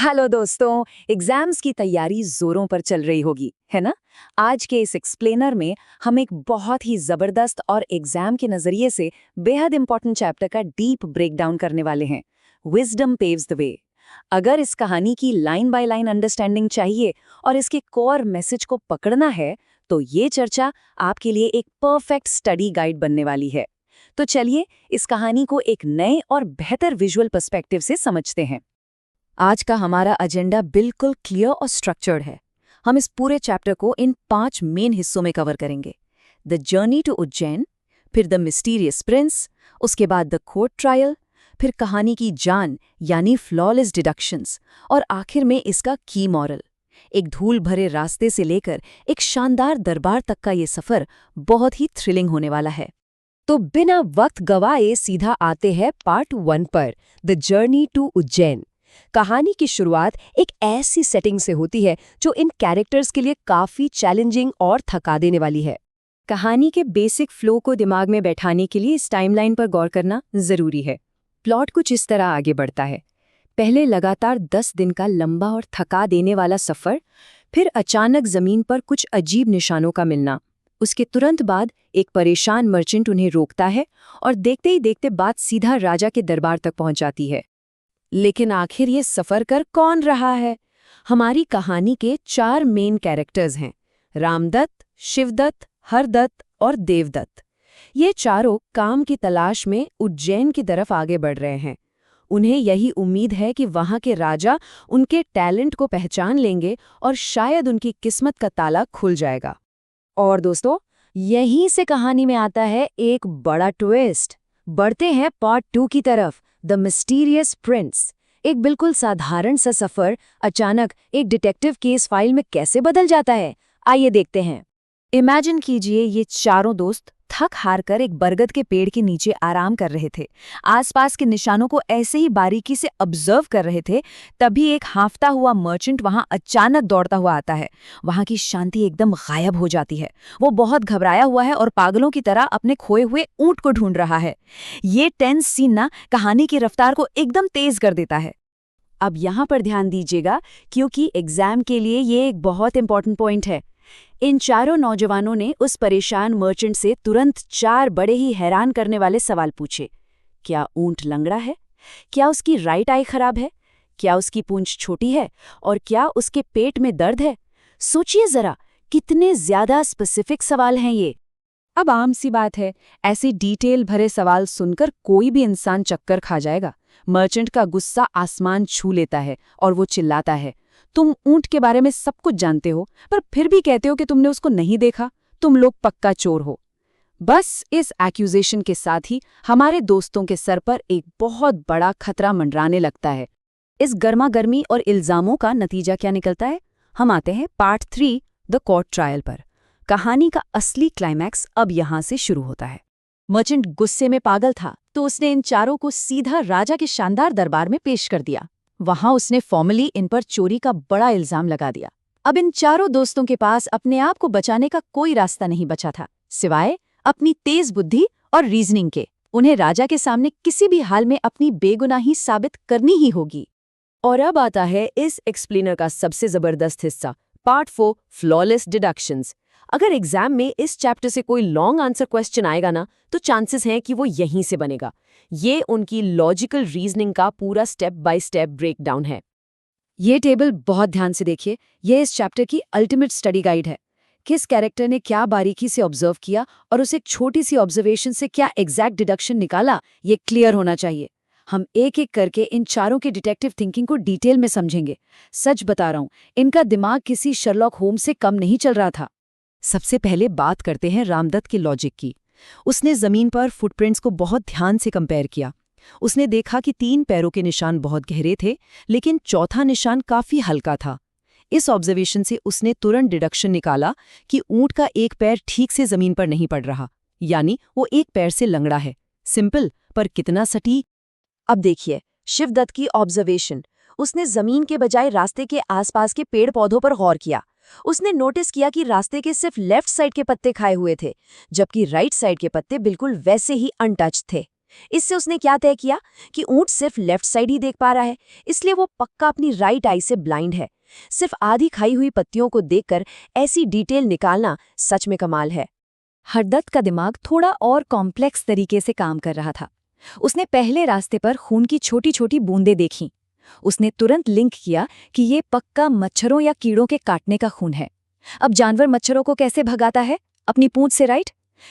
Hello दोस्तों। Exams की तैयारी जोरों पर चल रही होगी, है ना? आज के इस एक्सप्लेनर में हम एक बहुत ही जबरदस्त और एग्जाम के नजरिए से बेहद इंपॉर्टेंट चैप्टर का डीप ब्रेकडाउन करने वाले हैं। Wisdom paves the way. अगर इस कहानी की लाइन बाय लाइन अंडरस्टैंडिंग चाहिए और इसके कोर मैसेज को पकड़ना है, तो ये चर्चा आपके लिए एक परफेक्ट स्टडी गाइड बनने वाली है। तो चलिए इस कहानी को एक नए और बेहतर विजुअल पर्सपेक्टिव से समझते हैं। आज का हमारा एजेंडा बिल्कुल क्लियर और स्ट्रक्चर्ड है। हम इस पूरे चैप्टर को इन 5 मेन हिस्सों में कवर करेंगे। द जर्नी टू उज्जैन, फिर द मिस्टीरियस प्रिंस, उसके बाद द कोर्ट ट्रायल, फिर कहानी की जान यानी फ्लॉलेस डिडक्शंस, और आखिर में इसका की मॉरल। एक धूल भरे रास्ते से लेकर एक शानदार दरबार तक का ये सफर बहुत ही थ्रिलिंग होने वाला है। तो बिना वक्त गवाए सीधा आते हैं पार्ट 1 पर, द जर्नी टू उज्जैन। कहानी की शुरुआत एक ऐसी सेटिंग से होती है जो इन कैरेक्टर्स के लिए काफी चैलेंजिंग और थका देने वाली है। कहानी के बेसिक फ्लो को दिमाग में बैठाने के लिए इस टाइमलाइन पर गौर करना जरूरी है। प्लॉट कुछ इस तरह आगे बढ़ता है। पहले लगातार 10 दिन का लंबा और थका देने वाला सफर, फिर अचानक जमीन पर कुछ अजीब निशानों का मिलना। उसके तुरंत बाद एक परेशान मर्चेंट उन्हें रोकता है और देखते ही देखते बात सीधा राजा के दरबार तक पहुंच जाती है। लेकिन आखिर ये सफर कर कौन रहा है? हमारी कहानी के 4 मेन कैरेक्टर्स हैं, रामदत्त, शिवदत्त, हरदत्त और देवदत्त। ये चारों काम की तलाश में उज्जैन की तरफ आगे बढ़ रहे हैं। उन्हें यही उम्मीद है कि वहां के राजा उनके टैलेंट को पहचान लेंगे और शायद उनकी किस्मत का ताला खुल जाएगा। और दोस्तों, यहीं से कहानी में आता है एक बड़ा ट्विस्ट। बढ़ते हैं पार्ट 2 की तरफ, द मिस्टीरियस प्रिंस। एक बिल्कुल साधारण सा सफर अचानक एक डिटेक्टिव केस फाइल में कैसे बदल जाता है, आइए देखते हैं। इमेजिन कीजिए ये चारों दोस्त थक हार कर एक बरगद के पेड़ के नीचे आराम कर रहे थे। आसपास के निशानों को ऐसे ही बारीकी से ऑब्जर्व कर रहे थे, तभी एक हांफता हुआ मर्चेंट वहां अचानक दौड़ता हुआ आता है। वहां की शांति एकदम गायब हो जाती है। वो बहुत घबराया हुआ है और पागलों की तरह अपने खोए हुए ऊंट को ढूंढ रहा है। ये टेंस सीन ना कहानी की रफ्तार को एकदम तेज कर देता है। अब यहाँ पर ध्यान दीजिएगा, क्योंकि एग्जाम के लिए ये एक बहुत इंपॉर्टेंट पॉइंट है। इन चारों नौजवानों ने उस परेशान मर्चेंट से तुरंत 4 बड़े ही हैरान करने वाले सवाल पूछे। क्या ऊंट लंगड़ा है? क्या उसकी राइट आई खराब है? क्या उसकी पूंछ छोटी है? और क्या उसके पेट में दर्द है? सोचिए जरा, कितने ज्यादा स्पेसिफिक सवाल हैं ये। अब आम सी बात है, ऐसे डिटेल भरे सवाल सुनकर कोई भी इंसान चक्कर खा जाएगा। मर्चेंट का गुस्सा आसमान छू लेता है और वो चिल्लाता है, तुम ऊंट के बारे में सब कुछ जानते हो, पर फिर भी कहते हो कि तुमने उसको नहीं देखा। तुम लोग पक्का चोर हो। बस इस एक्यूजेशन के साथ ही हमारे दोस्तों के सर पर एक बहुत बड़ा खतरा मंडराने लगता है। इस गर्मा गर्मी और इल्जामों का नतीजा क्या निकलता है? हम आते हैं पार्ट 3, द कोर्ट ट्रायल पर। कहानी का असली क्लाइमैक्स अब यहां से शुरू होता है। मर्चेंट गुस्से में पागल था, तो उसने इन चारों को सीधा राजा के शानदार दरबार में पेश कर दिया। वहां उसने फॉर्मली इन पर चोरी का बड़ा इल्जाम लगा दिया। अब इन चारों दोस्तों के पास अपने आप को बचाने का कोई रास्ता नहीं बचा था, सिवाय अपनी तेज बुद्धि और रीजनिंग के। उन्हें राजा के सामने किसी भी हाल में अपनी बेगुनाही साबित करनी ही होगी। और अब आता है इस एक्सप्लेनर का सबसे जबरदस्त हिस्सा, पार्ट 4, फ्लॉलेस डिडक्शंस। अगर एग्जाम में इस चैप्टर से कोई लॉन्ग आंसर क्वेश्चन आएगा ना, तो चांसेस हैं कि वो यहीं से बनेगा। ये उनकी लॉजिकल रीजनिंग का पूरा स्टेप बाय स्टेप ब्रेकडाउन है। ये टेबल बहुत ध्यान से देखिए, ये इस चैप्टर की अल्टीमेट स्टडी गाइड है। किस कैरेक्टर ने क्या बारीकी से ऑब्जर्व किया और उस एक छोटी सी ऑब्जर्वेशन से क्या एग्जैक्ट डिडक्शन निकाला, ये क्लियर होना चाहिए। हम एक एक करके इन चारों की डिटेक्टिव थिंकिंग को डिटेल में समझेंगे। सच बता रहा हूं, इनका दिमाग किसी शर्लॉक होम्स से कम नहीं चल रहा था। सबसे पहले बात करते हैं रामदत्त के लॉजिक की। उसने जमीन पर फुटप्रिंट्स को बहुत ध्यान से कंपेयर किया। उसने देखा कि 3 पैरों के निशान बहुत गहरे थे, लेकिन चौथा निशान काफी हल्का था। इस ऑब्जर्वेशन से उसने तुरंत डिडक्शन निकाला कि ऊंट का एक पैर ठीक से जमीन पर नहीं पड़ रहा, यानी वो एक पैर से लंगड़ा है। सिंपल, पर कितना सटीक। अब देखिए शिवदत्त की ऑब्जर्वेशन। उसने जमीन के बजाय रास्ते के आसपास के पेड़ पौधों पर गौर किया। उसने नोटिस किया कि रास्ते के सिर्फ लेफ्ट साइड के पत्ते खाए हुए थे, जबकि राइट साइड के पत्ते बिल्कुल वैसे ही अनटच्ड थे। इससे उसने क्या तय किया कि ऊंट सिर्फ लेफ्ट साइड ही देख पा रहा है, इसलिए वो पक्का अपनी राइट आई से ब्लाइंड है। सिर्फ आधी खाई हुई पत्तियों को देखकर ऐसी डिटेल निकालना सच में कमाल है। हरदत्त का दिमाग थोड़ा और कॉम्प्लेक्स तरीके से काम कर रहा था। उसने पहले रास्ते पर खून की छोटी छोटी बूंदें देखीं। उसने तुरंत लिंक किया कि ये पक्का मच्छरों या कीड़ों के काटने का खून है। अब जानवर मच्छरों को कैसे भगाता है? अपनी पूंछ से, राइट?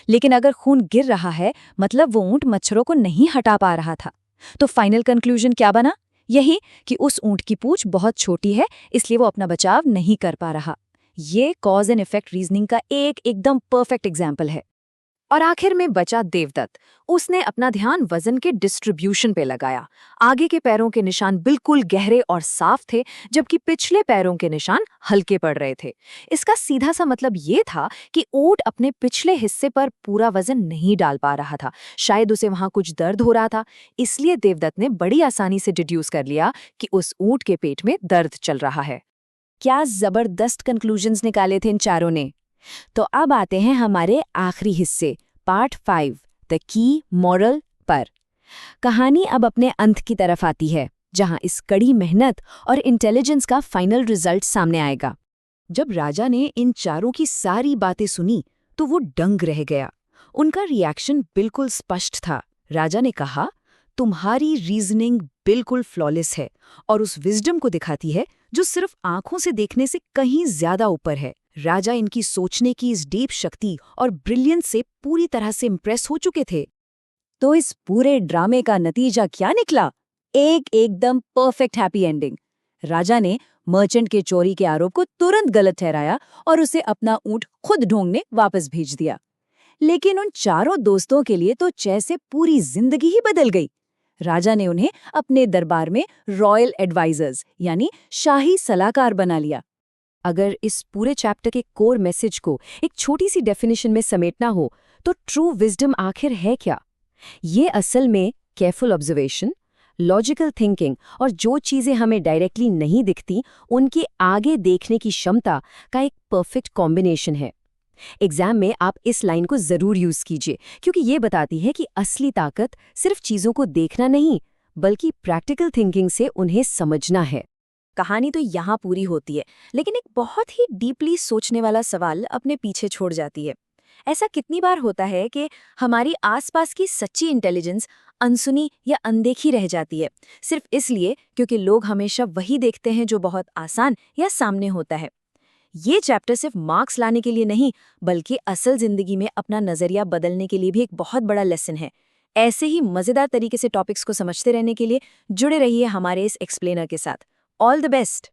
लेकिन अगर खून गिर रहा है मतलब वो ऊंट मच्छरों को नहीं हटा पा रहा था। तो फाइनल कंक्लूजन क्या बना? यही कि उस ऊंट की पूंछ बहुत छोटी है, इसलिए वो अपना बचाव नहीं कर पा रहा। ये कॉज एंड इफेक्ट रीजनिंग का एकदम परफेक्ट एग्जाम्पल है। और आखिर में बचा देवदत्त। उसने अपना ध्यान वजन के डिस्ट्रीब्यूशन पे लगाया। आगे के पैरों के निशान बिल्कुल गहरे और साफ थे, जबकि पिछले पैरों के निशान हल्के पड़ रहे थे। इसका सीधा सा मतलब ये था कि ऊंट अपने पिछले हिस्से पर पूरा वजन नहीं डाल पा रहा था। शायद उसे वहां कुछ दर्द हो रहा था, इसलिए देवदत्त ने बड़ी आसानी से डिड्यूस कर लिया कि उस ऊंट के पेट में दर्द चल रहा है। क्या जबरदस्त कंक्लूजन्स निकाले थे इन चारों ने। तो अब आते हैं हमारे आखिरी हिस्से, पार्ट 5, द की मॉरल पर। कहानी अब अपने अंत की तरफ आती है, जहां इस कड़ी मेहनत और इंटेलिजेंस का फाइनल रिजल्ट सामने आएगा। जब राजा ने इन चारों की सारी बातें सुनी तो वो दंग रह गया। उनका रिएक्शन बिल्कुल स्पष्ट था। राजा ने कहा, तुम्हारी रीजनिंग बिल्कुल फ्लॉलेस है और उस विजडम को दिखाती है जो सिर्फ आंखों से देखने से कहीं ज्यादा ऊपर है। राजा इनकी सोचने की इस डीप शक्ति और ब्रिलियंस से पूरी तरह से इम्प्रेस हो चुके थे। तो इस पूरे ड्रामे का नतीजा क्या निकला? एकदम परफेक्ट हैप्पी एंडिंग। राजा ने मर्चेंट के चोरी के आरोप को तुरंत गलत ठहराया और उसे अपना ऊंट खुद ढूंढने वापस भेज दिया। लेकिन उन चारों दोस्तों के लिए तो जैसे पूरी जिंदगी ही बदल गई। राजा ने उन्हें अपने दरबार में रॉयल एडवाइजर्स यानी शाही सलाहकार बना लिया। अगर इस पूरे चैप्टर के कोर मैसेज को एक छोटी सी डेफिनेशन में समेटना हो तो ट्रू विजडम आखिर है क्या? ये असल में केयरफुल ऑब्जर्वेशन, लॉजिकल थिंकिंग और जो चीजें हमें डायरेक्टली नहीं दिखती उनके आगे देखने की क्षमता का एक परफेक्ट कॉम्बिनेशन है। एग्जाम में आप इस लाइन को जरूर यूज कीजिए, क्योंकि ये बताती है कि असली ताकत सिर्फ चीजों को देखना नहीं बल्कि प्रैक्टिकल थिंकिंग से उन्हें समझना है। कहानी तो यहाँ पूरी होती है, लेकिन एक बहुत ही डीपली सोचने वाला सवाल अपने पीछे छोड़ जाती है। ऐसा कितनी बार होता है कि हमारी आसपास की सच्ची इंटेलिजेंस अनसुनी या अनदेखी रह जाती है, सिर्फ इसलिए क्योंकि लोग हमेशा वही देखते हैं जो बहुत आसान या सामने होता है। ये चैप्टर सिर्फ मार्क्स लाने के लिए नहीं, बल्कि असल जिंदगी में अपना नजरिया बदलने के लिए भी एक बहुत बड़ा लेसन है। ऐसे ही मजेदार तरीके से टॉपिक्स को समझते रहने के लिए जुड़े रहिए हमारे इस एक्सप्लेनर के साथ। All the best.